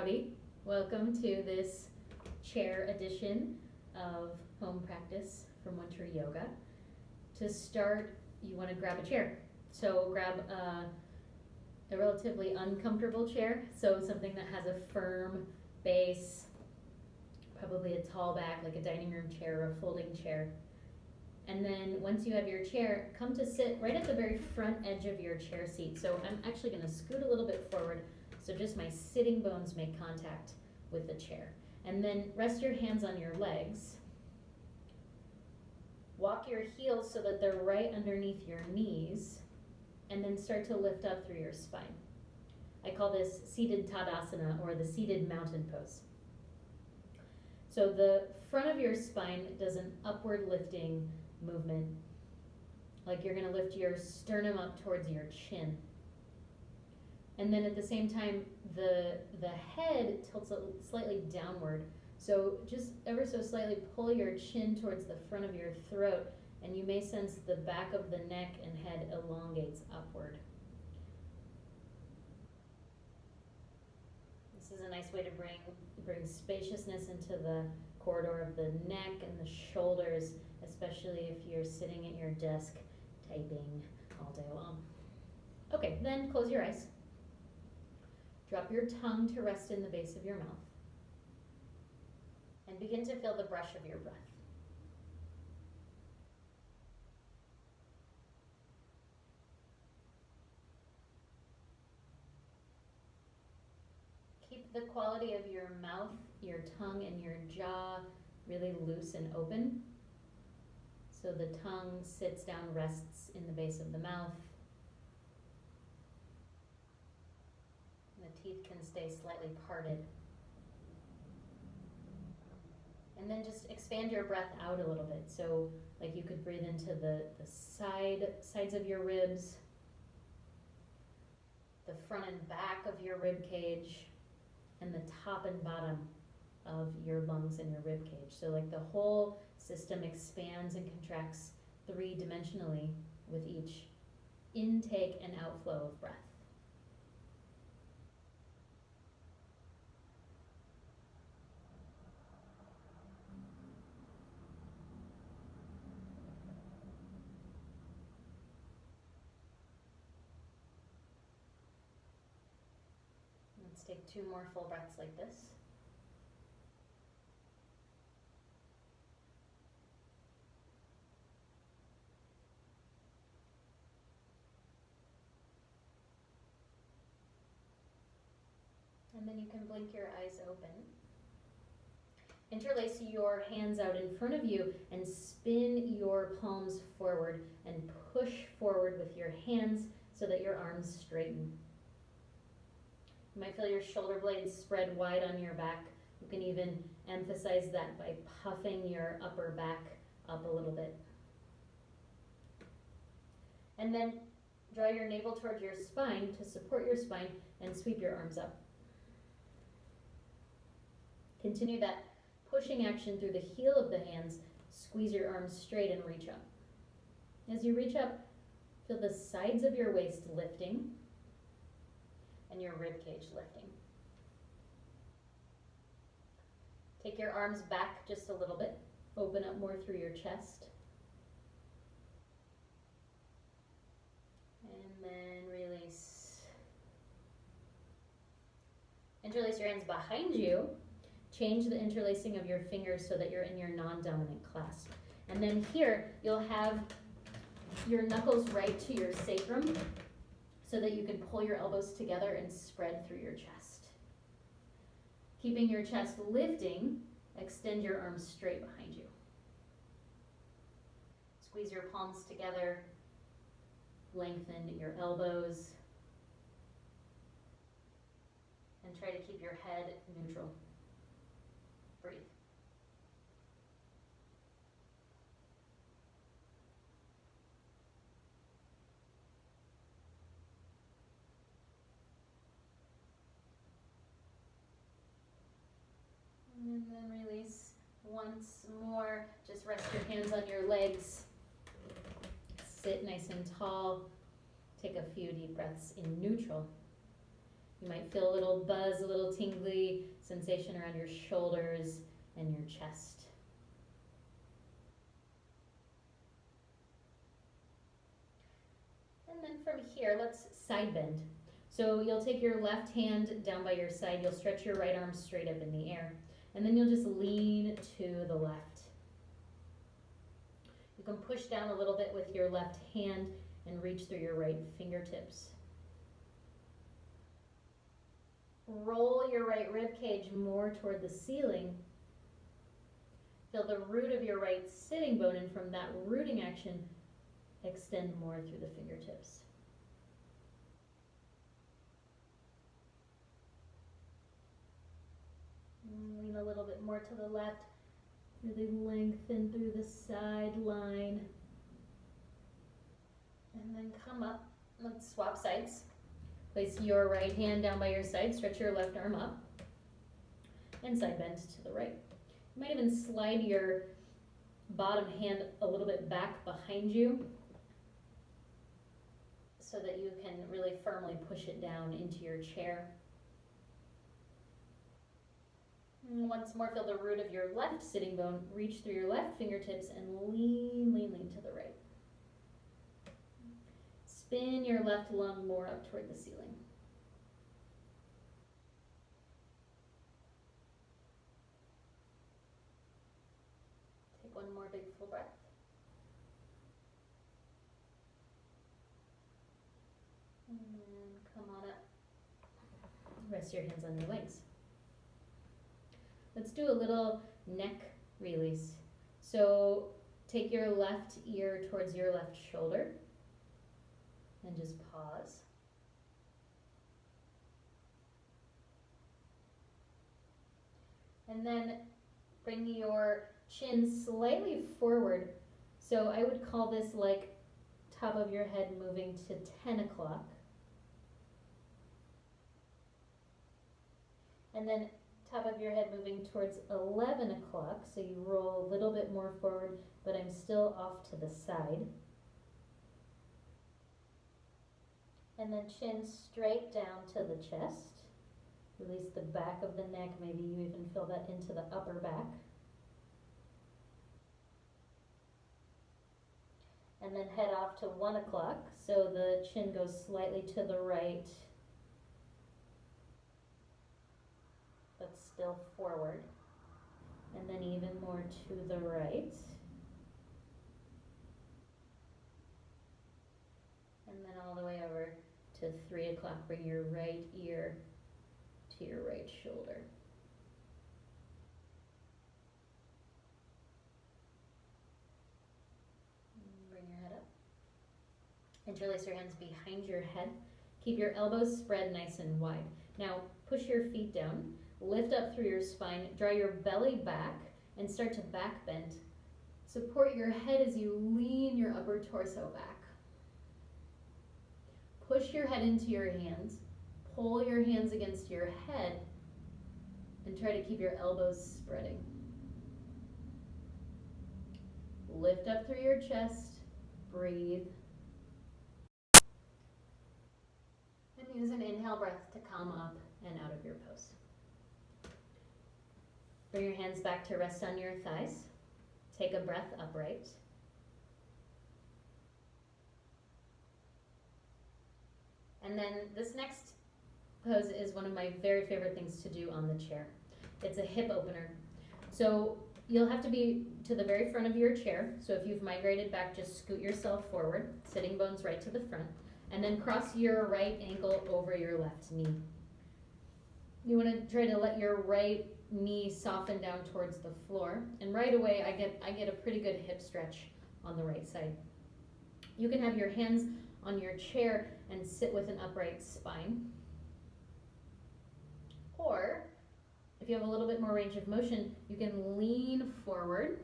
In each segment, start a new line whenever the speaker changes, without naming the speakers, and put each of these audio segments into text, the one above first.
Howdy, welcome to this chair edition of home practice from Winter Yoga. To start, you want to grab a chair. So grab a relatively uncomfortable chair, so something that has a firm base, probably a tall back like a dining room chair or a folding chair. And then once you have your chair, come to sit right at the very front edge of your chair seat. So I'm actually going to scoot a little bit forward so just my sitting bones make contact with the chair. And then rest your hands on your legs. Walk your heels so that they're right underneath your knees, and then start to lift up through your spine. I call this seated Tadasana, or the seated mountain pose. So the front of your spine does an upward lifting movement, like you're going to lift your sternum up towards your chin. And then at the same time, the head tilts slightly downward. So just ever so slightly pull your chin towards the front of your throat, and you may sense the back of the neck and head elongates upward. This is a nice way to bring spaciousness into the corridor of the neck and the shoulders, especially if you're sitting at your desk typing all day long. Okay, then close your eyes. Drop your tongue to rest in the base of your mouth. And begin to feel the brush of your breath. Keep the quality of your mouth, your tongue, and your jaw really loose and open. So the tongue sits down, rests in the base of the mouth. The teeth can stay slightly parted. And then just expand your breath out a little bit. So like you could breathe into the sides of your ribs, the front and back of your rib cage, and the top and bottom of your lungs and your rib cage. So like the whole system expands and contracts three-dimensionally with each intake and outflow of breath. Let's take 2 more full breaths like this. And then you can blink your eyes open. Interlace your hands out in front of you and spin your palms forward and push forward with your hands so that your arms straighten. You might feel your shoulder blades spread wide on your back. You can even emphasize that by puffing your upper back up a little bit. And then draw your navel towards your spine to support your spine and sweep your arms up. Continue that pushing action through the heel of the hands. Squeeze your arms straight and reach up. As you reach up, feel the sides of your waist lifting and your rib cage lifting. Take your arms back just a little bit. Open up more through your chest. And then release. Interlace your hands behind you. Change the interlacing of your fingers so that you're in your non-dominant clasp. And then here, you'll have your knuckles right to your sacrum so that you can pull your elbows together and spread through your chest. Keeping your chest lifting, extend your arms straight behind you. Squeeze your palms together, lengthen your elbows, and try to keep your head neutral. Breathe. And then release once more. Just rest your hands on your legs. Sit nice and tall. Take a few deep breaths in neutral. You might feel a little buzz, a little tingly sensation around your shoulders and your chest. And then from here, let's side bend. So you'll take your left hand down by your side, you'll stretch your right arm straight up in the air, and then you'll just lean to the left. You can push down a little bit with your left hand and reach through your right fingertips. Roll your right rib cage more toward the ceiling. Feel the root of your right sitting bone, and from that rooting action, extend more through the fingertips. Lean a little bit more to the left. Really lengthen through the side line. And then come up. Let's swap sides. Place your right hand down by your side, stretch your left arm up, and side bend to the right. You might even slide your bottom hand a little bit back behind you so that you can really firmly push it down into your chair. And once more, feel the root of your left sitting bone, reach through your left fingertips and lean, lean, lean to the right. Spin your left lung more up toward the ceiling. Take one more big full breath. And then come on up. Rest your hands on your legs. Let's do a little neck release. So take your left ear towards your left shoulder. And just pause. And then bring your chin slightly forward. So I would call this like top of your head moving to 10 o'clock. And then top of your head moving towards 11 o'clock. So you roll a little bit more forward, but I'm still off to the side. And then chin straight down to the chest. Release the back of the neck. Maybe you even feel that into the upper back. And then head off to 1 o'clock. So the chin goes slightly to the right, but still forward. And then even more to the right. And then all the way over to 3 o'clock, bring your right ear to your right shoulder. Bring your head up. Interlace your hands behind your head. Keep your elbows spread nice and wide. Now push your feet down, lift up through your spine, draw your belly back, and start to back bend. Support your head as you lean your upper torso back. Push your head into your hands, pull your hands against your head, and try to keep your elbows spreading. Lift up through your chest, breathe. And use an inhale breath to come up and out of your pose. Bring your hands back to rest on your thighs. Take a breath upright. And then this next pose is one of my very favorite things to do on the chair. It's a hip opener. So you'll have to be to the very front of your chair. So if you've migrated back, just scoot yourself forward, sitting bones right to the front, and then cross your right ankle over your left knee. You want to try to let your right knee soften down towards the floor, and right away I get a pretty good hip stretch on the right side. You can have your hands on your chair and sit with an upright spine. Or if you have a little bit more range of motion, you can lean forward.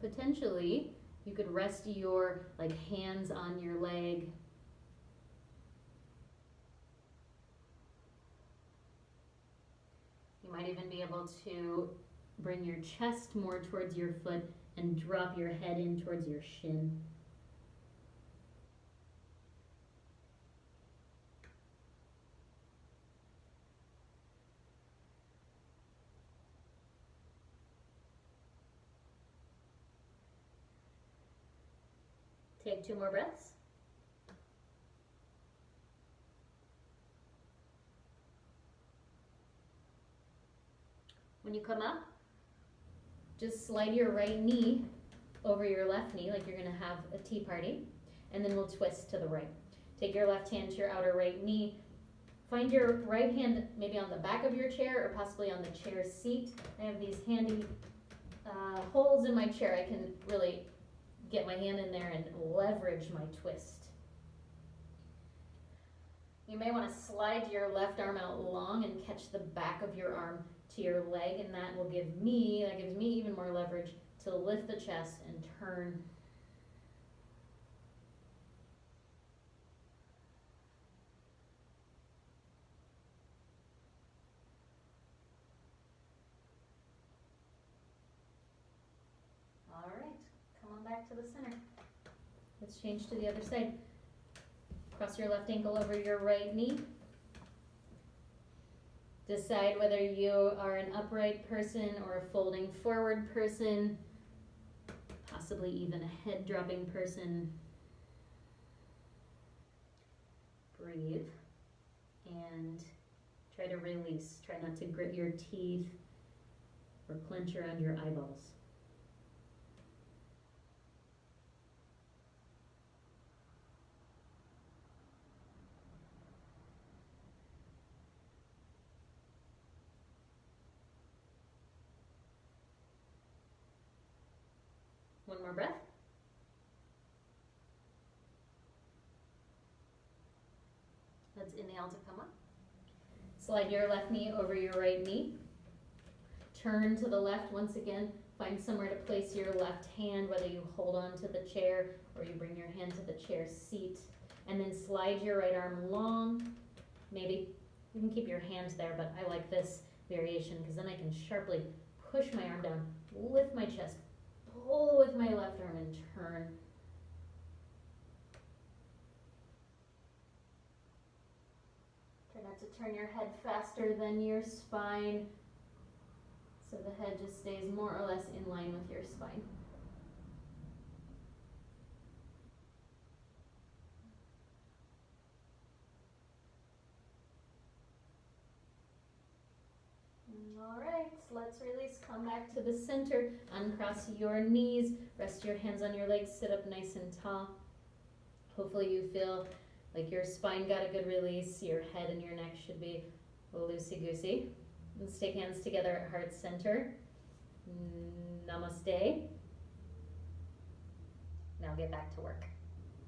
Potentially, you could rest your hands on your leg. You might even be able to bring your chest more towards your foot and drop your head in towards your shin. Take 2 more breaths. When you come up, just slide your right knee over your left knee like you're going to have a tea party, and then we'll twist to the right. Take your left hand to your outer right knee. Find your right hand maybe on the back of your chair or possibly on the chair seat. I have these handy holes in my chair. I can really get my hand in there and leverage my twist. You may want to slide your left arm out long and catch the back of your arm to your leg, and that gives me even more leverage to lift the chest and turn. All right, come on back to the center. Let's change to the other side. Cross your left ankle over your right knee. Decide whether you are an upright person or a folding forward person, possibly even a head dropping person. Breathe and try to release. Try not to grit your teeth or clench around your eyeballs. One more breath. Let's inhale to come up. Slide your left knee over your right knee. Turn to the left once again. Find somewhere to place your left hand, whether you hold on to the chair or you bring your hand to the chair seat. And then slide your right arm long. Maybe you can keep your hands there, but I like this variation because then I can sharply push my arm down, lift my chest, pull with my left arm and turn. Try not to turn your head faster than your spine, so the head just stays more or less in line with your spine. All right, let's release. Come back to the center. Uncross your knees. Rest your hands on your legs. Sit up nice and tall. Hopefully you feel like your spine got a good release. Your head and your neck should be loosey-goosey. Let's take hands together at heart center. Namaste. Now get back to work.